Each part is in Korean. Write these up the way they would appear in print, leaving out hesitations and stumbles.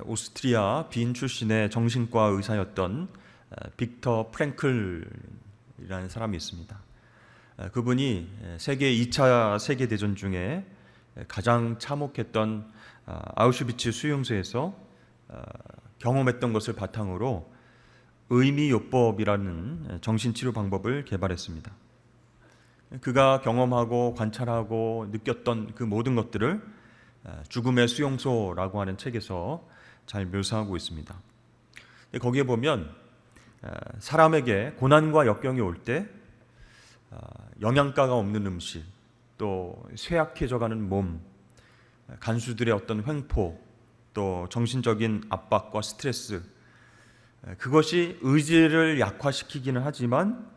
오스트리아 빈 출신의 정신과 의사였던 빅터 프랭클이라는 사람이 있습니다. 그분이 세계 2차 세계대전 중에 가장 참혹했던 아우슈비츠 수용소에서 경험했던 것을 바탕으로 의미요법이라는 정신치료 방법을 개발했습니다. 그가 경험하고 관찰하고 느꼈던 그 모든 것들을 죽음의 수용소라고 하는 책에서 잘 묘사하고 있습니다. 거기에 보면 사람에게 고난과 역경이 올 때 영양가가 없는 음식, 또 쇠약해져가는 몸, 간수들의 어떤 횡포, 또 정신적인 압박과 스트레스, 그것이 의지를 약화시키기는 하지만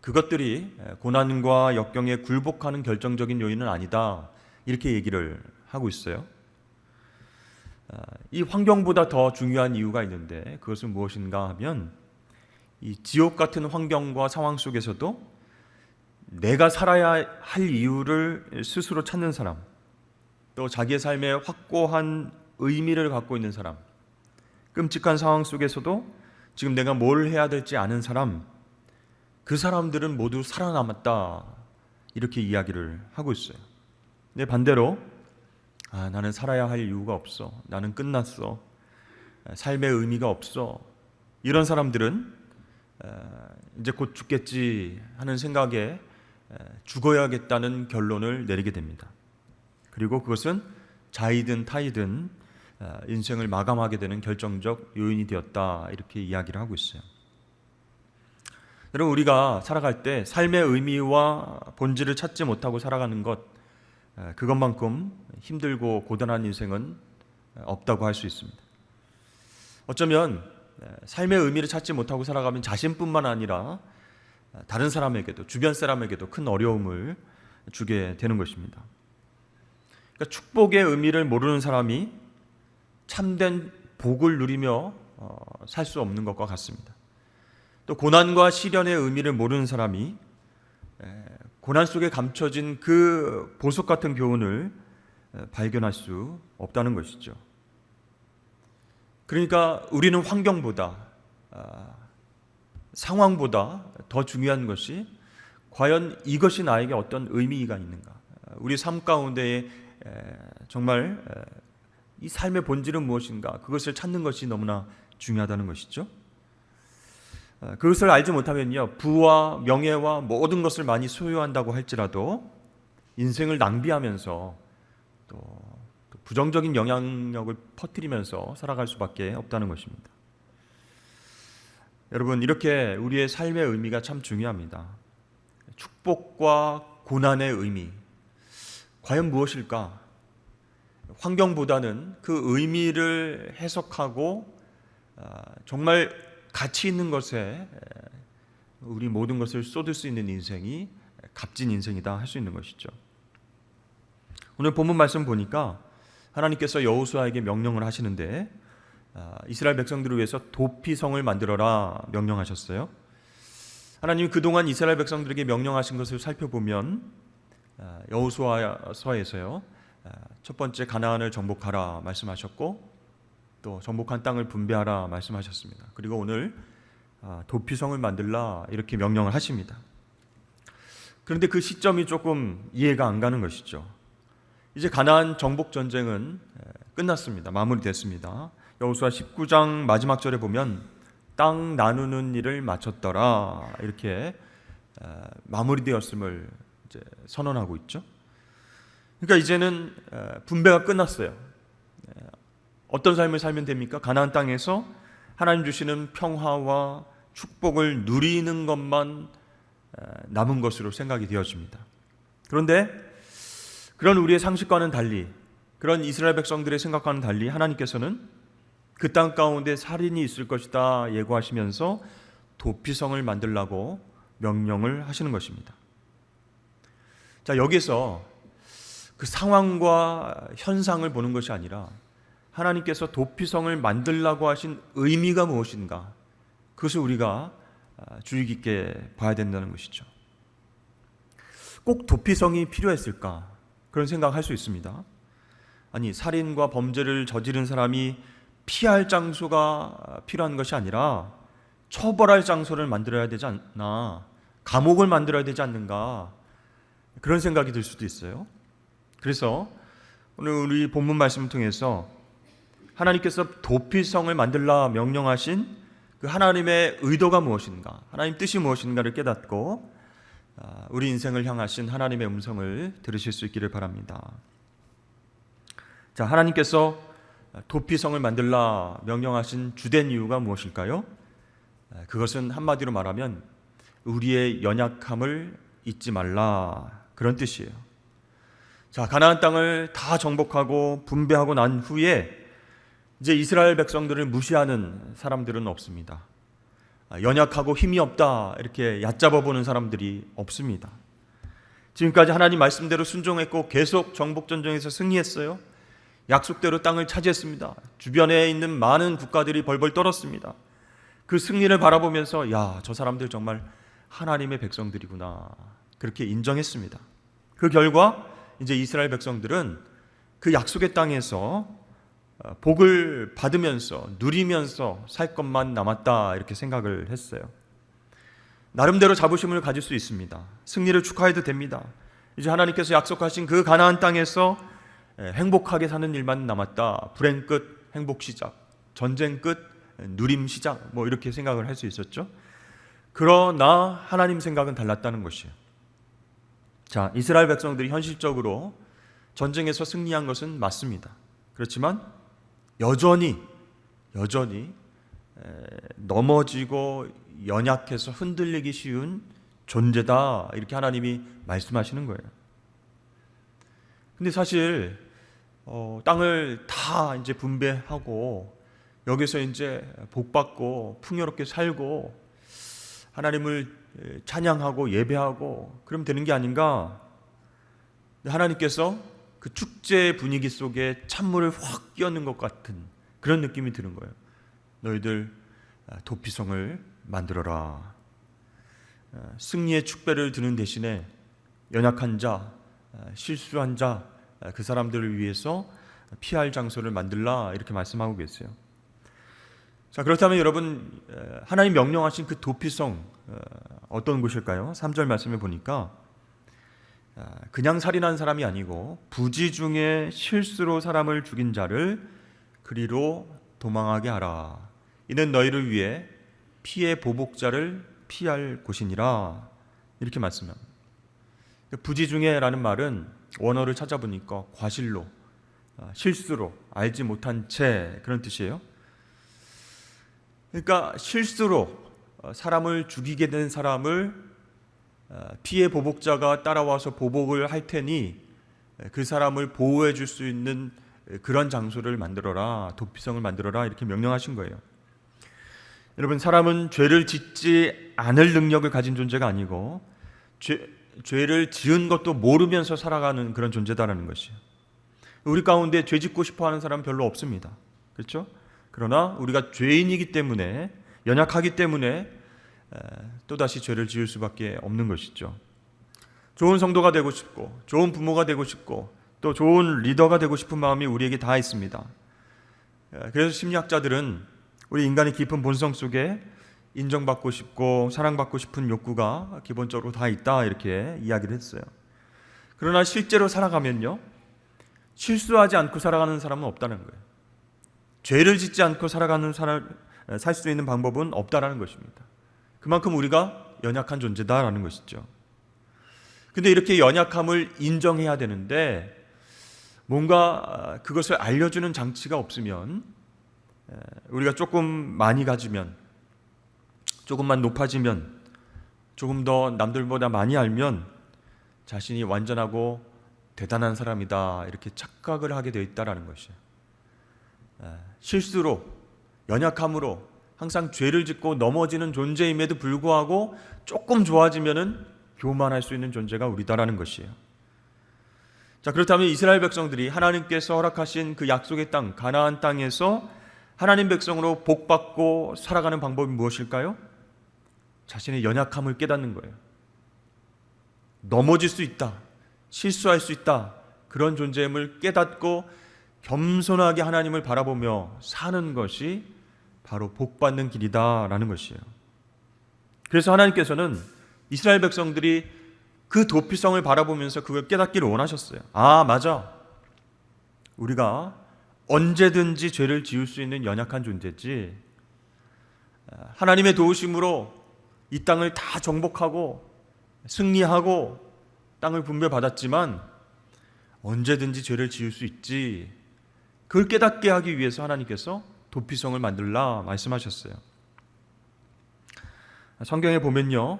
그것들이 고난과 역경에 굴복하는 결정적인 요인은 아니다, 이렇게 얘기를 하고 있어요. 이 환경보다 더 중요한 이유가 있는데 그것은 무엇인가 하면 이 지옥 같은 환경과 상황 속에서도 내가 살아야 할 이유를 스스로 찾는 사람, 또 자기의 삶에 확고한 의미를 갖고 있는 사람, 끔찍한 상황 속에서도 지금 내가 뭘 해야 될지 아는 사람, 그 사람들은 모두 살아남았다, 이렇게 이야기를 하고 있어요. 근데 반대로 나는 살아야 할 이유가 없어, 나는 끝났어, 삶의 의미가 없어, 이런 사람들은 이제 곧 죽겠지 하는 생각에 죽어야겠다는 결론을 내리게 됩니다. 그리고 그것은 자이든 타이든 인생을 마감하게 되는 결정적 요인이 되었다, 이렇게 이야기를 하고 있어요. 여러분, 우리가 살아갈 때 삶의 의미와 본질을 찾지 못하고 살아가는 것, 그것만큼 힘들고 고단한 인생은 없다고 할 수 있습니다. 어쩌면 삶의 의미를 찾지 못하고 살아가면 자신뿐만 아니라 다른 사람에게도, 주변 사람에게도 큰 어려움을 주게 되는 것입니다. 그러니까 축복의 의미를 모르는 사람이 참된 복을 누리며 살 수 없는 것과 같습니다. 또 고난과 시련의 의미를 모르는 사람이 고난 속에 감춰진 그 보석 같은 교훈을 발견할 수 없다는 것이죠. 그러니까 우리는 환경보다, 상황보다 더 중요한 것이 과연 이것이 나에게 어떤 의미가 있는가, 우리 삶 가운데에 정말 이 삶의 본질은 무엇인가, 그것을 찾는 것이 너무나 중요하다는 것이죠. 그것을 알지 못하면요, 부와 명예와 모든 것을 많이 소유한다고 할지라도 인생을 낭비하면서 또 부정적인 영향력을 퍼뜨리면서 살아갈 수밖에 없다는 것입니다. 여러분, 이렇게 우리의 삶의 의미가 참 중요합니다. 축복과 고난의 의미, 과연 무엇일까? 환경보다는 그 의미를 해석하고 정말 가치 있는 것에 우리 모든 것을 쏟을 수 있는 인생이 값진 인생이다 할 수 있는 것이죠. 오늘 본문 말씀 보니까 하나님께서 여호수아에게 명령을 하시는데 이스라엘 백성들을 위해서 도피성을 만들어라 명령하셨어요. 하나님이 그동안 이스라엘 백성들에게 명령하신 것을 살펴보면 여호수아서에서요, 첫 번째 가나안을 정복하라 말씀하셨고, 또 정복한 땅을 분배하라 말씀하셨습니다. 그리고 오늘 도피성을 만들라 이렇게 명령을 하십니다. 그런데 그 시점이 조금 이해가 안 가는 것이죠. 이제 가나안 정복 전쟁은 끝났습니다. 마무리됐습니다. 여호수아 19장 마지막 절에 보면 땅 나누는 일을 마쳤더라, 이렇게 마무리되었음을 이제 선언하고 있죠. 그러니까 이제는 분배가 끝났어요. 어떤 삶을 살면 됩니까? 가나안 땅에서 하나님 주시는 평화와 축복을 누리는 것만 남은 것으로 생각이 되어집니다. 그런데 그런 우리의 상식과는 달리, 그런 이스라엘 백성들의 생각과는 달리 하나님께서는 그 땅 가운데 살인이 있을 것이다 예고하시면서 도피성을 만들라고 명령을 하시는 것입니다. 자, 여기서 그 상황과 현상을 보는 것이 아니라 하나님께서 도피성을 만들라고 하신 의미가 무엇인가, 그것을 우리가 주의 깊게 봐야 된다는 것이죠. 꼭 도피성이 필요했을까, 그런 생각할 수 있습니다. 아니, 살인과 범죄를 저지른 사람이 피할 장소가 필요한 것이 아니라 처벌할 장소를 만들어야 되지 않나, 감옥을 만들어야 되지 않는가, 그런 생각이 들 수도 있어요. 그래서 오늘 우리 본문 말씀을 통해서 하나님께서 도피성을 만들라 명령하신 그 하나님의 의도가 무엇인가, 하나님 뜻이 무엇인가를 깨닫고 우리 인생을 향하신 하나님의 음성을 들으실 수 있기를 바랍니다. 자, 하나님께서 도피성을 만들라 명령하신 주된 이유가 무엇일까요? 그것은 한마디로 말하면 우리의 연약함을 잊지 말라, 그런 뜻이에요. 자, 가나안 땅을 다 정복하고 분배하고 난 후에 이제 이스라엘 백성들을 무시하는 사람들은 없습니다. 연약하고 힘이 없다 이렇게 얕잡아 보는 사람들이 없습니다. 지금까지 하나님 말씀대로 순종했고 계속 정복 전쟁에서 승리했어요. 약속대로 땅을 차지했습니다. 주변에 있는 많은 국가들이 벌벌 떨었습니다. 그 승리를 바라보면서 야, 저 사람들 정말 하나님의 백성들이구나, 그렇게 인정했습니다. 그 결과 이제 이스라엘 백성들은 그 약속의 땅에서 복을 받으면서 누리면서 살 것만 남았다, 이렇게 생각을 했어요. 나름대로 자부심을 가질 수 있습니다. 승리를 축하해도 됩니다. 이제 하나님께서 약속하신 그 가나안 땅에서 행복하게 사는 일만 남았다. 불행 끝 행복 시작, 전쟁 끝 누림 시작, 뭐 이렇게 생각을 할 수 있었죠. 그러나 하나님 생각은 달랐다는 것이에요. 자, 이스라엘 백성들이 현실적으로 전쟁에서 승리한 것은 맞습니다. 그렇지만 여전히 넘어지고 연약해서 흔들리기 쉬운 존재다, 이렇게 하나님이 말씀하시는 거예요. 근데 사실 땅을 다 이제 분배하고 여기서 이제 복받고 풍요롭게 살고 하나님을 찬양하고 예배하고 그러면 되는 게 아닌가? 하나님께서 그 축제 분위기 속에 찬물을 확 끼얹는 것 같은 그런 느낌이 드는 거예요. 너희들 도피성을 만들어라. 승리의 축배를 드는 대신에 연약한 자, 실수한 자, 그 사람들을 위해서 피할 장소를 만들라, 이렇게 말씀하고 계세요. 자, 그렇다면 여러분, 하나님 명령하신 그 도피성 어떤 곳일까요? 3절 말씀을 보니까 그냥 살인한 사람이 아니고 부지 중에 실수로 사람을 죽인 자를 그리로 도망하게 하라. 이는 너희를 위해 피의 보복자를 피할 곳이니라, 이렇게 말씀합니다. 부지 중에라는 말은 원어를 찾아보니까 과실로, 실수로, 알지 못한 채, 그런 뜻이에요. 그러니까 실수로 사람을 죽이게 된 사람을 피의 보복자가 따라와서 보복을 할 테니 그 사람을 보호해 줄 수 있는 그런 장소를 만들어라, 도피성을 만들어라, 이렇게 명령하신 거예요. 여러분, 사람은 죄를 짓지 않을 능력을 가진 존재가 아니고 죄를 지은 것도 모르면서 살아가는 그런 존재다라는 것이에요. 우리 가운데 죄 짓고 싶어 하는 사람은 별로 없습니다. 그렇죠? 그러나 우리가 죄인이기 때문에, 연약하기 때문에 또다시 죄를 지을 수밖에 없는 것이죠. 좋은 성도가 되고 싶고 좋은 부모가 되고 싶고 또 좋은 리더가 되고 싶은 마음이 우리에게 다 있습니다. 그래서 심리학자들은 우리 인간의 깊은 본성 속에 인정받고 싶고 사랑받고 싶은 욕구가 기본적으로 다 있다, 이렇게 이야기를 했어요. 그러나 실제로 살아가면요, 실수하지 않고 살아가는 사람은 없다는 거예요. 죄를 짓지 않고 살아가는 살 수 있는 방법은 없다라는 것입니다. 그만큼 우리가 연약한 존재다라는 것이죠. 근데 이렇게 연약함을 인정해야 되는데 뭔가 그것을 알려주는 장치가 없으면, 우리가 조금 많이 가지면, 조금만 높아지면, 조금 더 남들보다 많이 알면 자신이 완전하고 대단한 사람이다, 이렇게 착각을 하게 되어 있다라는 것이에요. 실수로, 연약함으로 항상 죄를 짓고 넘어지는 존재임에도 불구하고 조금 좋아지면은 교만할 수 있는 존재가 우리다라는 것이에요. 자, 그렇다면 이스라엘 백성들이 하나님께서 허락하신 그 약속의 땅, 가나안 땅에서 하나님 백성으로 복받고 살아가는 방법이 무엇일까요? 자신의 연약함을 깨닫는 거예요. 넘어질 수 있다, 실수할 수 있다, 그런 존재임을 깨닫고 겸손하게 하나님을 바라보며 사는 것이 바로 복받는 길이다라는 것이에요. 그래서 하나님께서는 이스라엘 백성들이 그 도피성을 바라보면서 그걸 깨닫기를 원하셨어요. 아, 맞아. 우리가 언제든지 죄를 지을 수 있는 연약한 존재지, 하나님의 도우심으로 이 땅을 다 정복하고 승리하고 땅을 분배받았지만 언제든지 죄를 지을 수 있지. 그걸 깨닫게 하기 위해서 하나님께서 도피성을 만들라 말씀하셨어요. 성경에 보면요,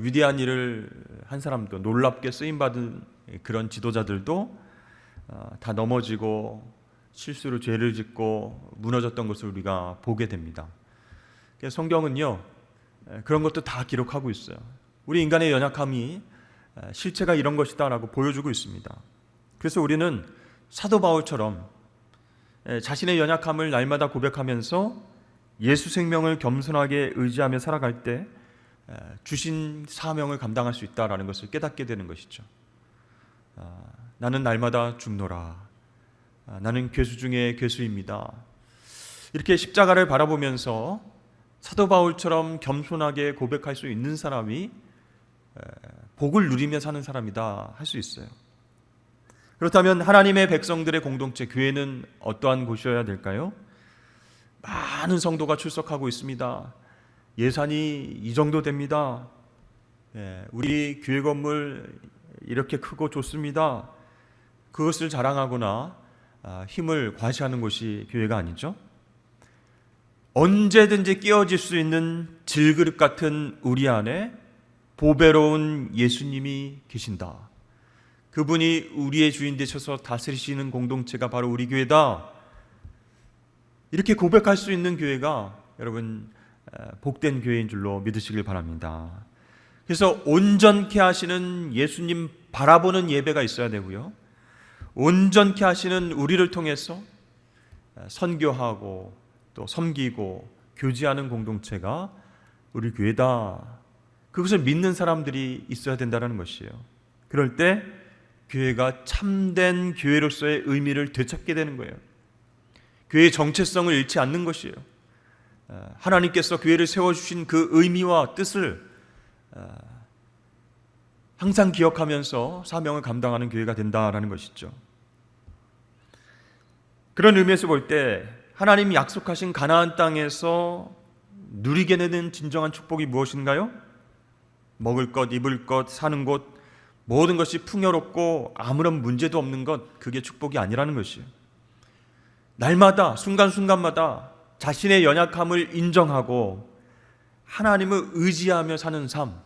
위대한 일을 한 사람도, 놀랍게 쓰임받은 그런 지도자들도 다 넘어지고 실수로 죄를 짓고 무너졌던 것을 우리가 보게 됩니다. 그래서 성경은요, 그런 것도 다 기록하고 있어요. 우리 인간의 연약함이 실체가 이런 것이다 라고 보여주고 있습니다. 그래서 우리는 사도 바울처럼 자신의 연약함을 날마다 고백하면서 예수 생명을 겸손하게 의지하며 살아갈 때 주신 사명을 감당할 수 있다라는 것을 깨닫게 되는 것이죠. 나는 날마다 죽노라. 나는 괴수 중에 괴수입니다. 이렇게 십자가를 바라보면서 사도 바울처럼 겸손하게 고백할 수 있는 사람이 복을 누리며 사는 사람이다 할 수 있어요. 그렇다면 하나님의 백성들의 공동체 교회는 어떠한 곳이어야 될까요? 많은 성도가 출석하고 있습니다. 예산이 이 정도 됩니다. 우리 교회 건물 이렇게 크고 좋습니다. 그것을 자랑하거나 힘을 과시하는 곳이 교회가 아니죠. 언제든지 끼어질 수 있는 질그릇 같은 우리 안에 보배로운 예수님이 계신다. 그분이 우리의 주인 되셔서 다스리시는 공동체가 바로 우리 교회다. 이렇게 고백할 수 있는 교회가 여러분 복된 교회인 줄로 믿으시길 바랍니다. 그래서 온전케 하시는 예수님 바라보는 예배가 있어야 되고요, 온전케 하시는 우리를 통해서 선교하고 또 섬기고 교제하는 공동체가 우리 교회다. 그것을 믿는 사람들이 있어야 된다는 것이에요. 그럴 때 교회가 참된 교회로서의 의미를 되찾게 되는 거예요. 교회의 정체성을 잃지 않는 것이에요. 하나님께서 교회를 세워주신 그 의미와 뜻을 항상 기억하면서 사명을 감당하는 교회가 된다라는 것이죠. 그런 의미에서 볼 때 하나님이 약속하신 가나안 땅에서 누리게 되는 진정한 축복이 무엇인가요? 먹을 것, 입을 것, 사는 곳, 모든 것이 풍요롭고 아무런 문제도 없는 것, 그게 축복이 아니라는 것이에요. 날마다 순간순간마다 자신의 연약함을 인정하고 하나님을 의지하며 사는 삶,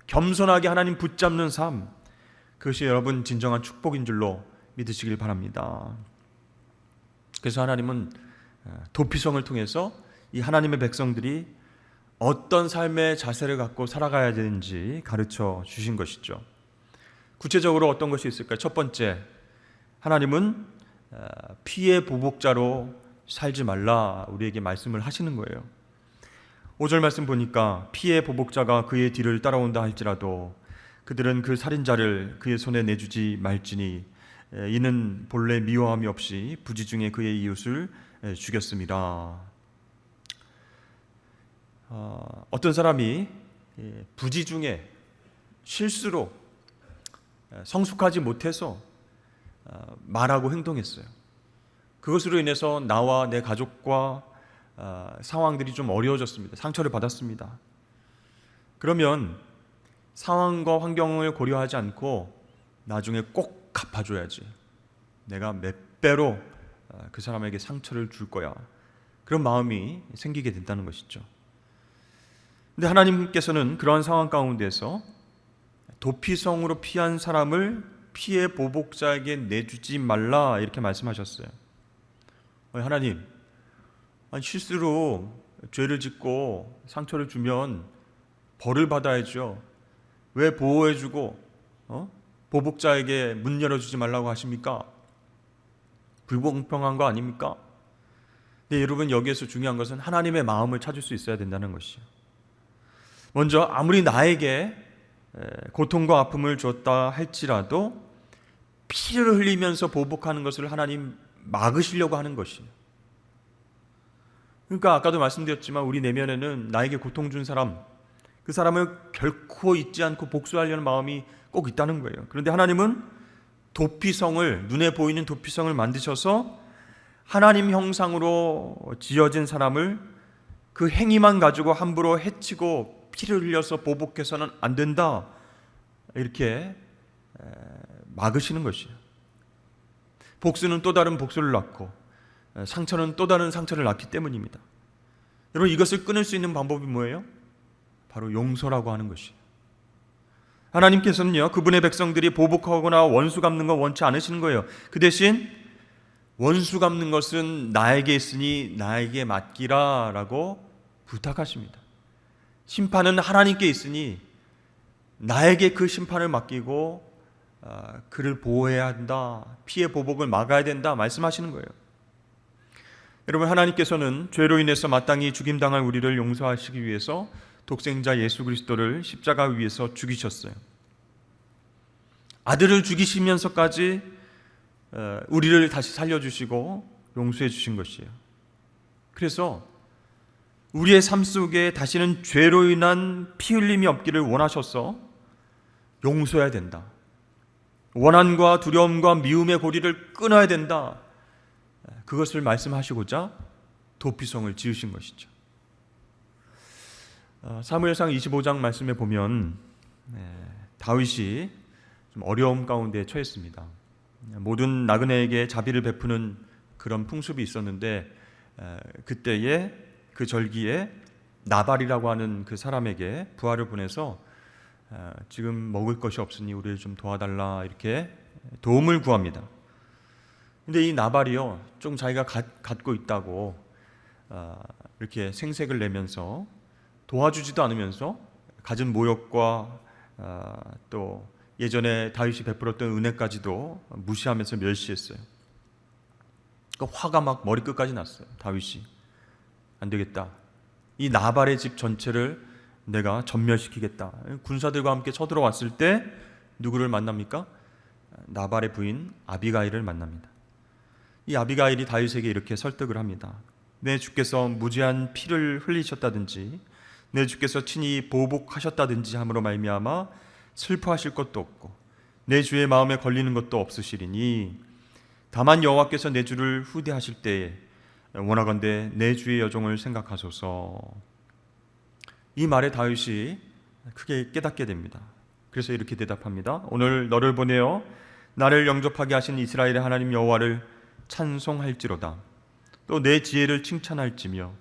겸손하게 하나님 붙잡는 삶, 그것이 여러분 진정한 축복인 줄로 믿으시길 바랍니다. 그래서 하나님은 도피성을 통해서 이 하나님의 백성들이 어떤 삶의 자세를 갖고 살아가야 되는지 가르쳐 주신 것이죠. 구체적으로 어떤 것이 있을까요? 첫 번째, 하나님은 피의 보복자로 살지 말라 우리에게 말씀을 하시는 거예요. 5절 말씀 보니까 피의 보복자가 그의 뒤를 따라온다 할지라도 그들은 그 살인자를 그의 손에 내주지 말지니 이는 본래 미워함이 없이 부지 중에 그의 이웃을 죽였습니다. 어떤 사람이 부지 중에 실수로 성숙하지 못해서 말하고 행동했어요. 그것으로 인해서 나와 내 가족과 상황들이 좀 어려워졌습니다. 상처를 받았습니다. 그러면 상황과 환경을 고려하지 않고 나중에 꼭 갚아줘야지, 내가 몇 배로 그 사람에게 상처를 줄 거야, 그런 마음이 생기게 된다는 것이죠. 근데 하나님께서는 그러한 상황 가운데서 도피성으로 피한 사람을 피의 보복자에게 내주지 말라 이렇게 말씀하셨어요. 하나님, 실수로 죄를 짓고 상처를 주면 벌을 받아야죠. 왜 보호해주고 보복자에게 문 열어주지 말라고 하십니까? 불공평한 거 아닙니까? 근데 여러분, 여기에서 중요한 것은 하나님의 마음을 찾을 수 있어야 된다는 것이죠. 먼저 아무리 나에게 고통과 아픔을 줬다 할지라도 피를 흘리면서 보복하는 것을 하나님 막으시려고 하는 것이에요. 그러니까 아까도 말씀드렸지만 우리 내면에는 나에게 고통 준 사람, 그 사람을 결코 잊지 않고 복수하려는 마음이 꼭 있다는 거예요. 그런데 하나님은 도피성을, 눈에 보이는 도피성을 만드셔서 하나님 형상으로 지어진 사람을 그 행위만 가지고 함부로 해치고 피를 흘려서 보복해서는 안 된다, 이렇게 막으시는 것이에요. 복수는 또 다른 복수를 낳고 상처는 또 다른 상처를 낳기 때문입니다. 여러분, 이것을 끊을 수 있는 방법이 뭐예요? 바로 용서라고 하는 것이에요. 하나님께서는요, 그분의 백성들이 보복하거나 원수 갚는 건 원치 않으시는 거예요. 그 대신 원수 갚는 것은 나에게 있으니 나에게 맡기라 라고 부탁하십니다. 심판은 하나님께 있으니 나에게 그 심판을 맡기고 그를 보호해야 한다, 피해 보복을 막아야 된다 말씀하시는 거예요. 여러분, 하나님께서는 죄로 인해서 마땅히 죽임당할 우리를 용서하시기 위해서 독생자 예수 그리스도를 십자가 위에서 죽이셨어요. 아들을 죽이시면서까지 우리를 다시 살려주시고 용서해 주신 것이에요. 그래서 우리의 삶 속에 다시는 죄로 인한 피 흘림이 없기를 원하셔서 용서해야 된다, 원한과 두려움과 미움의 고리를 끊어야 된다, 그것을 말씀하시고자 도피성을 지으신 것이죠. 사무엘상 25장 말씀에 보면 다윗이 좀 어려움 가운데 처했습니다. 모든 나그네에게 자비를 베푸는 그런 풍습이 있었는데 그때에 그 절기에 나발이라고 하는 그 사람에게 부하를 보내서 지금 먹을 것이 없으니 우리를 좀 도와달라, 이렇게 도움을 구합니다. 근데 이 나발이요, 좀 자기가 갖고 있다고 이렇게 생색을 내면서 도와주지도 않으면서 갖은 모욕과 또 예전에 다윗이 베풀었던 은혜까지도 무시하면서 멸시했어요. 그러니까 화가 막 머리끝까지 났어요. 다윗이 안 되겠다, 이 나발의 집 전체를 내가 전멸시키겠다. 군사들과 함께 쳐들어왔을 때 누구를 만납니까? 나발의 부인 아비가일을 만납니다. 이 아비가일이 다윗에게 이렇게 설득을 합니다. 내 주께서 무지한 피를 흘리셨다든지 내 주께서 친히 보복하셨다든지 함으로 말미암아 슬퍼하실 것도 없고 내 주의 마음에 걸리는 것도 없으시리니 다만 여호와께서 내 주를 후대하실 때에 원하건대 내 주의 여종을 생각하소서. 이 말에 다윗이 크게 깨닫게 됩니다. 그래서 이렇게 대답합니다. 오늘 너를 보내어 나를 영접하게 하신 이스라엘의 하나님 여호와를 찬송할지로다. 또 내 지혜를 칭찬할지며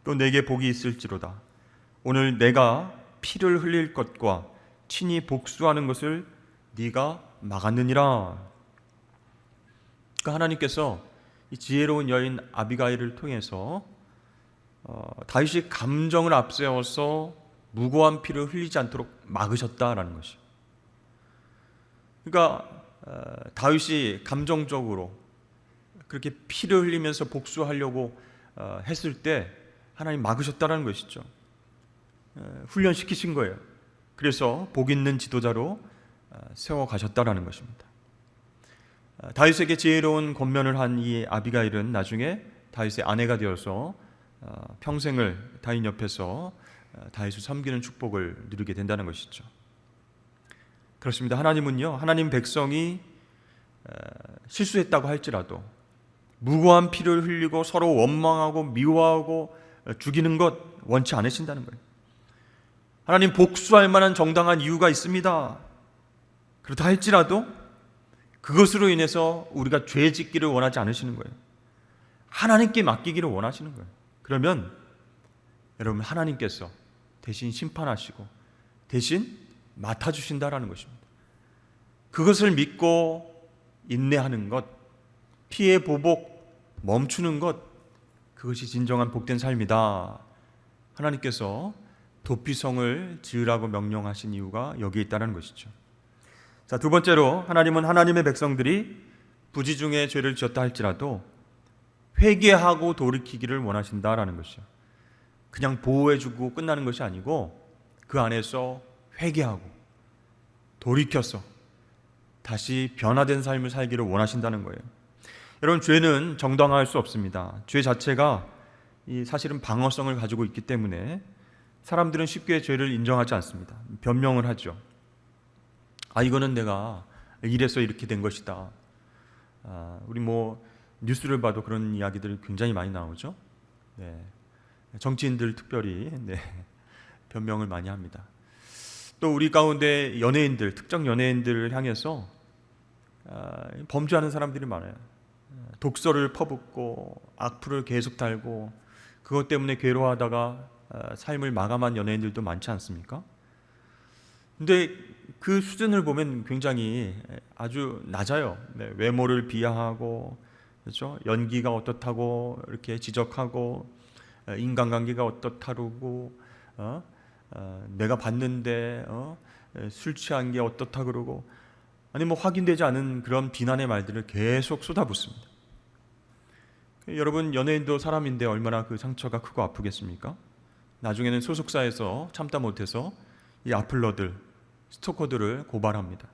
또 내게 복이 있을지로다. 오늘 내가 피를 흘릴 것과 친히 복수하는 것을 네가 막았느니라. 그러니까 하나님께서 이 지혜로운 여인 아비가일을 통해서 다윗이 감정을 앞세워서 무고한 피를 흘리지 않도록 막으셨다라는 것이죠. 그러니까 다윗이 감정적으로 그렇게 피를 흘리면서 복수하려고 했을 때 하나님 막으셨다라는 것이죠. 훈련시키신 거예요. 그래서 복 있는 지도자로 세워가셨다라는 것입니다. 다윗에게 지혜로운 권면을 한 이 아비가일은 나중에 다윗의 아내가 되어서 평생을 다윗 옆에서 다윗을 섬기는 축복을 누리게 된다는 것이죠. 그렇습니다. 하나님은요, 하나님 백성이 실수했다고 할지라도 무고한 피를 흘리고 서로 원망하고 미워하고 죽이는 것 원치 않으신다는 거예요. 하나님 복수할 만한 정당한 이유가 있습니다. 그렇다 할지라도 그것으로 인해서 우리가 죄 짓기를 원하지 않으시는 거예요. 하나님께 맡기기를 원하시는 거예요. 그러면 여러분, 하나님께서 대신 심판하시고 대신 맡아주신다라는 것입니다. 그것을 믿고 인내하는 것, 피해 보복 멈추는 것, 그것이 진정한 복된 삶이다. 하나님께서 도피성을 지으라고 명령하신 이유가 여기에 있다는 것이죠. 자, 두 번째로 하나님은 하나님의 백성들이 부지 중에 죄를 지었다 할지라도 회개하고 돌이키기를 원하신다라는 것이죠. 그냥 보호해주고 끝나는 것이 아니고 그 안에서 회개하고 돌이켜서 다시 변화된 삶을 살기를 원하신다는 거예요. 여러분, 죄는 정당화할 수 없습니다. 죄 자체가 사실은 방어성을 가지고 있기 때문에 사람들은 쉽게 죄를 인정하지 않습니다. 변명을 하죠. 이거는 내가 이래서 이렇게 된 것이다. 우리 뉴스를 봐도 그런 이야기들이 굉장히 많이 나오죠. 네. 정치인들 특별히 변명을 많이 합니다. 또 우리 가운데 연예인들, 특정 연예인들을 향해서 범죄하는 사람들이 많아요. 독서를 퍼붓고 악플을 계속 달고 그것 때문에 괴로워하다가 삶을 마감한 연예인들도 많지 않습니까? 근데 그 수준을 보면 굉장히 아주 낮아요. 외모를 비하하고, 그렇죠? 연기가 어떻다고 이렇게 지적하고, 인간관계가 어떻다고, 내가 봤는데 술 취한 게 어떻다 그러고, 확인되지 않은 그런 비난의 말들을 계속 쏟아붓습니다. 여러분, 연예인도 사람인데 얼마나 그 상처가 크고 아프겠습니까? 나중에는 소속사에서 참다 못해서 이 악플러들, 스토커들을 고발합니다.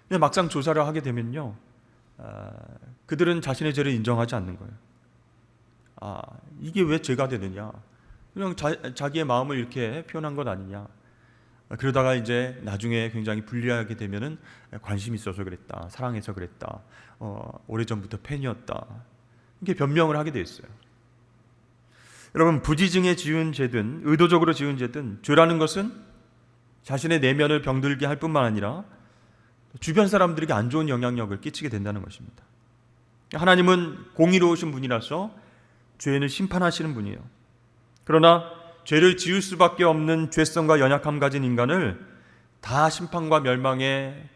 근데 막상 조사를 하게 되면요, 그들은 자신의 죄를 인정하지 않는 거예요. 이게 왜 죄가 되느냐? 그냥 자기의 마음을 이렇게 표현한 것 아니냐? 그러다가 이제 나중에 굉장히 불리하게 되면은 관심이 있어서 그랬다, 사랑해서 그랬다, 오래전부터 팬이었다, 이렇게 변명을 하게 돼 있어요. 여러분, 부지중에 지은 죄든 의도적으로 지은 죄든 죄라는 것은 자신의 내면을 병들게 할 뿐만 아니라 주변 사람들에게 안 좋은 영향력을 끼치게 된다는 것입니다. 하나님은 공의로우신 분이라서 죄인을 심판하시는 분이에요. 그러나 죄를 지을 수밖에 없는 죄성과 연약함 가진 인간을 다 심판과 멸망에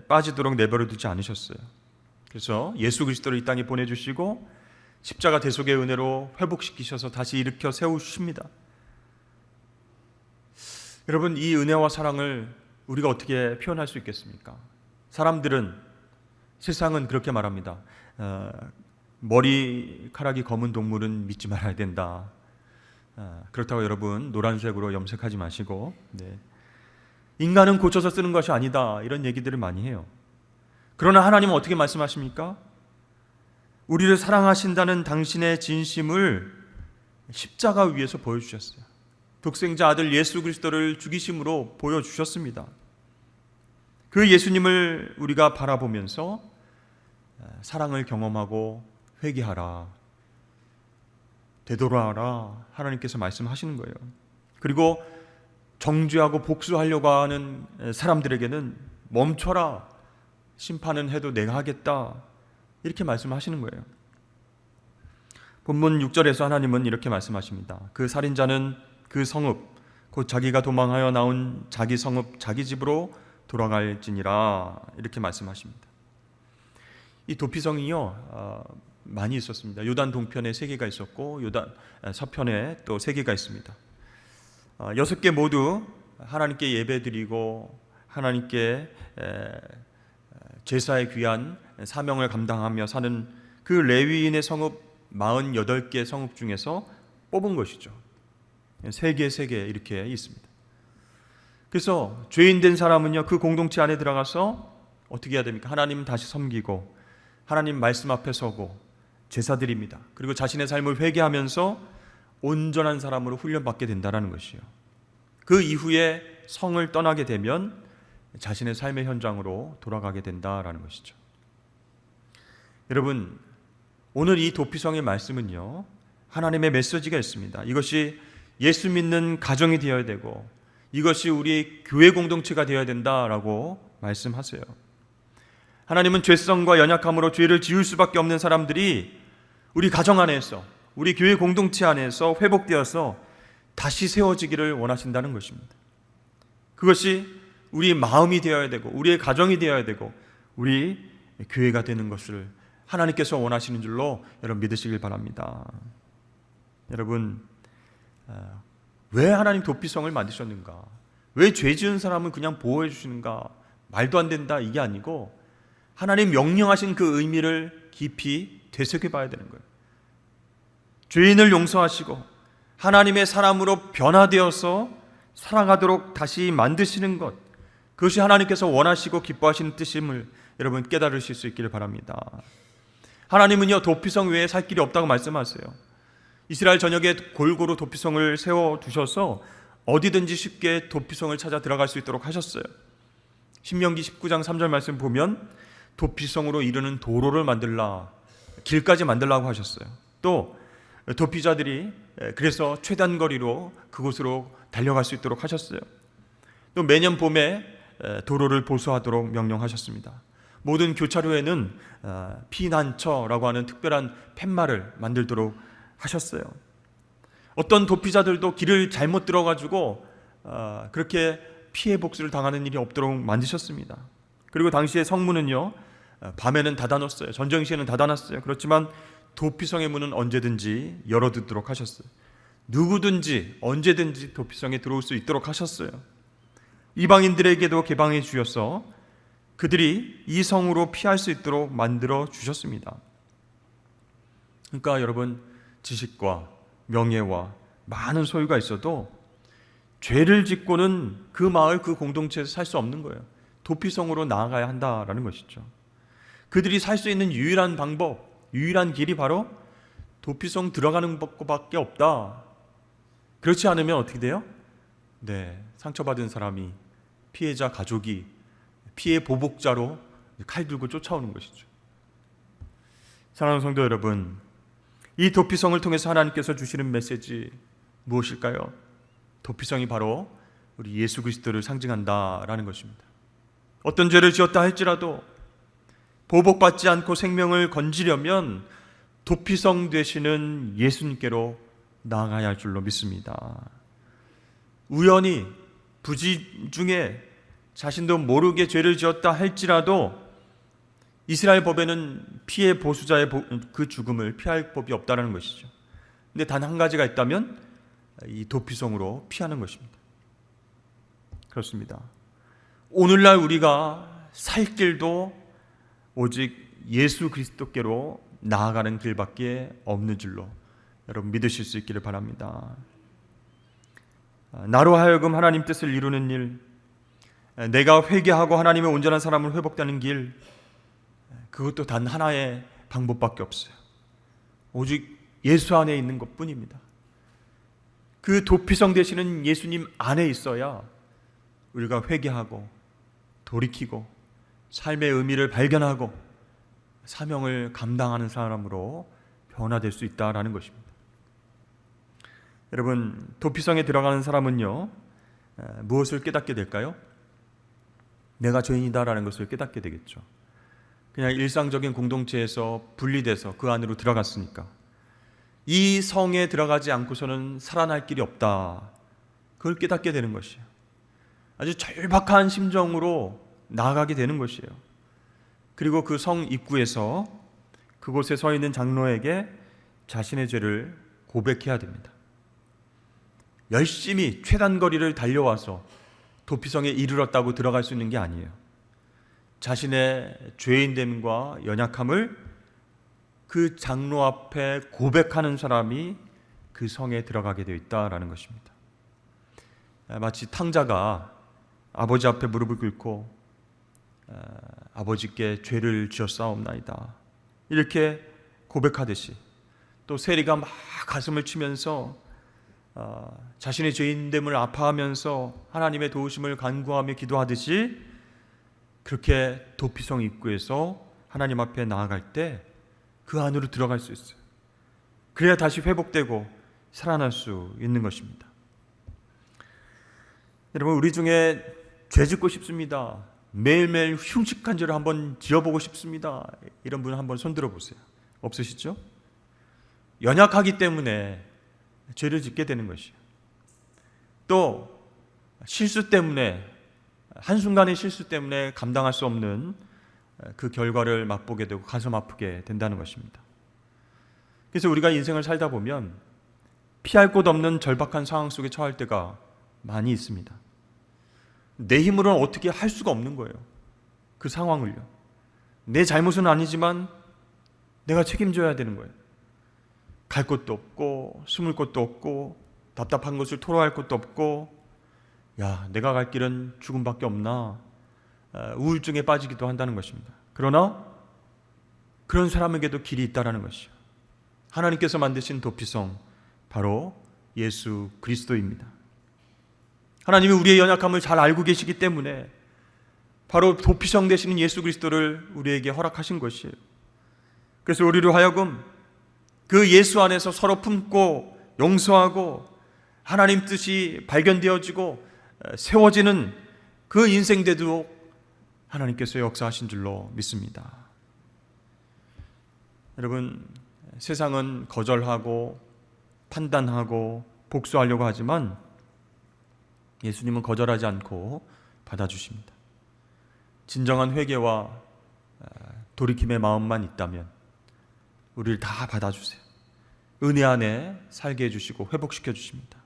빠지도록 내버려 두지 않으셨어요. 그래서 예수 그리스도를 이 땅에 보내주시고 십자가 대속의 은혜로 회복시키셔서 다시 일으켜 세우십니다. 여러분, 이 은혜와 사랑을 우리가 어떻게 표현할 수 있겠습니까? 사람들은, 세상은 그렇게 말합니다. 머리카락이 검은 동물은 믿지 말아야 된다. 그렇다고 여러분 노란색으로 염색하지 마시고, 인간은 고쳐서 쓰는 것이 아니다, 이런 얘기들을 많이 해요. 그러나 하나님은 어떻게 말씀하십니까? 우리를 사랑하신다는 당신의 진심을 십자가 위에서 보여주셨어요. 독생자 아들 예수 그리스도를 죽이심으로 보여주셨습니다. 그 예수님을 우리가 바라보면서 사랑을 경험하고 회개하라, 되돌아라, 하나님께서 말씀하시는 거예요. 그리고 정죄하고 복수하려고 하는 사람들에게는 멈춰라, 심판은 해도 내가 하겠다, 이렇게 말씀하시는 거예요. 본문 6절에서 하나님은 이렇게 말씀하십니다. 그 살인자는 그 성읍, 곧 자기가 도망하여 나온 자기 성읍, 자기 집으로 돌아갈지니라, 이렇게 말씀하십니다. 이 도피성이요, 많이 있었습니다. 요단 동편에 3개가 있었고 요단 서편에 또 3개가 있습니다. 6개 모두 하나님께 예배드리고 하나님께 제사의 귀한 사명을 감당하며 사는 그 레위인의 성읍 48개 성읍 중에서 뽑은 것이죠. 3개 이렇게 있습니다. 그래서 죄인 된 사람은요, 그 공동체 안에 들어가서 어떻게 해야 됩니까? 하나님 다시 섬기고 하나님 말씀 앞에 서고 제사드립니다. 그리고 자신의 삶을 회개하면서 온전한 사람으로 훈련받게 된다는 것이요. 그 이후에 성을 떠나게 되면 자신의 삶의 현장으로 돌아가게 된다라는 것이죠. 여러분, 오늘 이 도피성의 말씀은요, 하나님의 메시지가 있습니다. 이것이 예수 믿는 가정이 되어야 되고 이것이 우리 교회 공동체가 되어야 된다라고 말씀하세요. 하나님은 죄성과 연약함으로 죄를 지을 수밖에 없는 사람들이 우리 가정 안에서, 우리 교회 공동체 안에서 회복되어서 다시 세워지기를 원하신다는 것입니다. 그것이 우리 마음이 되어야 되고 우리의 가정이 되어야 되고 우리 교회가 되는 것을 하나님께서 원하시는 줄로 여러분 믿으시길 바랍니다. 여러분, 왜 하나님 도피성을 만드셨는가? 왜 죄 지은 사람은 그냥 보호해 주시는가? 말도 안 된다, 이게 아니고 하나님 명령하신 그 의미를 깊이 되새겨 봐야 되는 거예요. 죄인을 용서하시고 하나님의 사람으로 변화되어서 살아가도록 다시 만드시는 것, 그것이 하나님께서 원하시고 기뻐하시는 뜻임을 여러분 깨달으실 수 있기를 바랍니다. 하나님은요, 도피성 외에 살 길이 없다고 말씀하세요. 이스라엘 전역에 골고루 도피성을 세워두셔서 어디든지 쉽게 도피성을 찾아 들어갈 수 있도록 하셨어요. 신명기 19장 3절 말씀 보면 도피성으로 이르는 도로를 만들라, 길까지 만들라고 하셨어요. 또 도피자들이 그래서 최단 거리로 그곳으로 달려갈 수 있도록 하셨어요. 또 매년 봄에 도로를 보수하도록 명령하셨습니다. 모든 교차로에는 피난처라고 하는 특별한 팻말을 만들도록 하셨어요. 어떤 도피자들도 길을 잘못 들어가지고 그렇게 피해 복수를 당하는 일이 없도록 만드셨습니다. 그리고 당시에 성문은요, 밤에는 닫아놓았어요. 전쟁 시에는 닫아놨어요. 그렇지만 도피성의 문은 언제든지 열어두도록 하셨어요. 누구든지 언제든지 도피성에 들어올 수 있도록 하셨어요. 이방인들에게도 개방해 주셔서 그들이 이 성으로 피할 수 있도록 만들어 주셨습니다. 그러니까 여러분, 지식과 명예와 많은 소유가 있어도 죄를 짓고는 그 마을, 그 공동체에서 살 수 없는 거예요. 도피성으로 나아가야 한다라는 것이죠. 그들이 살 수 있는 유일한 방법, 유일한 길이 바로 도피성 들어가는 것밖에 없다. 그렇지 않으면 어떻게 돼요? 네, 상처받은 사람이, 피해자 가족이 피해 보복자로 칼 들고 쫓아오는 것이죠. 사랑하는 성도 여러분, 이 도피성을 통해서 하나님께서 주시는 메시지 무엇일까요? 도피성이 바로 우리 예수 그리스도를 상징한다라는 것입니다. 어떤 죄를 지었다 할지라도 보복받지 않고 생명을 건지려면 도피성 되시는 예수님께로 나아가야 할 줄로 믿습니다. 우연히 부지 중에 자신도 모르게 죄를 지었다 할지라도 이스라엘 법에는 피해 보수자의 그 죽음을 피할 법이 없다는 것이죠. 근데 단 한 가지가 있다면 이 도피성으로 피하는 것입니다. 그렇습니다. 오늘날 우리가 살 길도 오직 예수 그리스도께로 나아가는 길밖에 없는 줄로 여러분 믿으실 수 있기를 바랍니다. 나로 하여금 하나님 뜻을 이루는 일, 내가 회개하고 하나님의 온전한 사람을 회복되는 길, 그것도 단 하나의 방법밖에 없어요. 오직 예수 안에 있는 것뿐입니다. 그 도피성 되시는 예수님 안에 있어야 우리가 회개하고 돌이키고 삶의 의미를 발견하고 사명을 감당하는 사람으로 변화될 수 있다라는 것입니다. 여러분, 도피성에 들어가는 사람은요, 무엇을 깨닫게 될까요? 내가 죄인이다라는 것을 깨닫게 되겠죠. 그냥 일상적인 공동체에서 분리돼서 그 안으로 들어갔으니까 이 성에 들어가지 않고서는 살아날 길이 없다, 그걸 깨닫게 되는 것이에요. 아주 절박한 심정으로 나아가게 되는 것이에요. 그리고 그 성 입구에서 그곳에 서 있는 장로에게 자신의 죄를 고백해야 됩니다. 열심히 최단거리를 달려와서 도피성에 이르렀다고 들어갈 수 있는 게 아니에요. 자신의 죄인됨과 연약함을 그 장로 앞에 고백하는 사람이 그 성에 들어가게 되어 있다라는 것입니다. 마치 탕자가 아버지 앞에 무릎을 꿇고 아버지께 죄를 지었사옵나이다, 이렇게 고백하듯이, 또 세리가 막 가슴을 치면서 자신의 죄인됨을 아파하면서 하나님의 도우심을 간구하며 기도하듯이, 그렇게 도피성 입구에서 하나님 앞에 나아갈 때 그 안으로 들어갈 수 있어요. 그래야 다시 회복되고 살아날 수 있는 것입니다. 여러분, 우리 중에 죄 짓고 싶습니다, 매일매일 흉측한 죄를 한번 지어보고 싶습니다, 이런 분 한번 손들어 보세요. 없으시죠? 연약하기 때문에 죄를 짓게 되는 것이에요. 또 실수 때문에, 한순간의 실수 때문에 감당할 수 없는 그 결과를 맛보게 되고 가슴 아프게 된다는 것입니다. 그래서 우리가 인생을 살다 보면 피할 곳 없는 절박한 상황 속에 처할 때가 많이 있습니다. 내 힘으로는 어떻게 할 수가 없는 거예요. 그 상황을요. 내 잘못은 아니지만 내가 책임져야 되는 거예요. 갈 곳도 없고 숨을 곳도 없고 답답한 것을 토로할 곳도 없고, 야, 내가 갈 길은 죽음밖에 없나, 우울증에 빠지기도 한다는 것입니다. 그러나 그런 사람에게도 길이 있다라는 것이요. 하나님께서 만드신 도피성 바로 예수 그리스도입니다. 하나님이 우리의 연약함을 잘 알고 계시기 때문에 바로 도피성 되시는 예수 그리스도를 우리에게 허락하신 것이에요. 그래서 우리로 하여금 그 예수 안에서 서로 품고 용서하고 하나님 뜻이 발견되어지고 세워지는 그 인생되도록 하나님께서 역사하신 줄로 믿습니다. 여러분, 세상은 거절하고 판단하고 복수하려고 하지만 예수님은 거절하지 않고 받아주십니다. 진정한 회개와 돌이킴의 마음만 있다면 우리를 다 받아주세요. 은혜 안에 살게 해주시고 회복시켜 주십니다.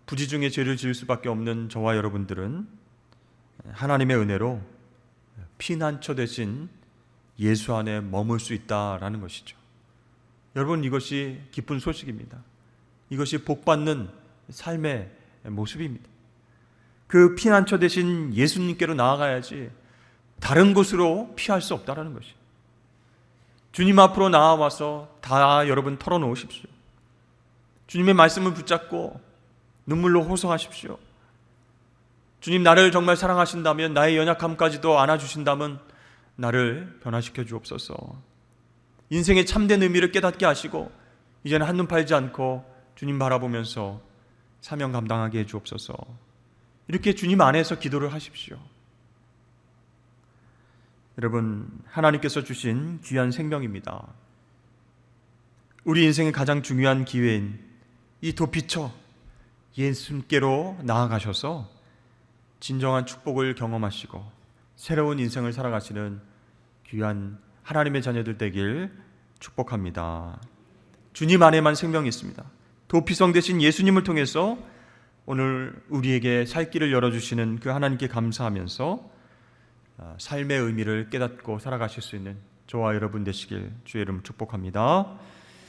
부지 중에 죄를 지을 수밖에 없는 저와 여러분들은 하나님의 은혜로 피난처 되신 예수 안에 머물 수 있다라는 것이죠. 여러분, 이것이 기쁜 소식입니다. 이것이 복받는 삶의 모습입니다. 그 피난처 되신 예수님께로 나아가야지 다른 곳으로 피할 수 없다라는 것이에요. 주님 앞으로 나와서 다 여러분 털어놓으십시오. 주님의 말씀을 붙잡고 눈물로 호소하십시오. 주님, 나를 정말 사랑하신다면, 나의 연약함까지도 안아주신다면 나를 변화시켜 주옵소서. 인생의 참된 의미를 깨닫게 하시고 이제는 한눈 팔지 않고 주님 바라보면서 사명 감당하게 해 주옵소서. 이렇게 주님 안에서 기도를 하십시오. 여러분, 하나님께서 주신 귀한 생명입니다. 우리 인생의 가장 중요한 기회인 이 도피처 예수님께로 나아가셔서 진정한 축복을 경험하시고 새로운 인생을 살아가시는 귀한 하나님의 자녀들 되길 축복합니다. 주님 안에만 생명이 있습니다. 도피성 되신 예수님을 통해서 오늘 우리에게 살 길을 열어주시는 그 하나님께 감사하면서 삶의 의미를 깨닫고 살아가실 수 있는 저와 여러분 되시길 주의 이름 축복합니다.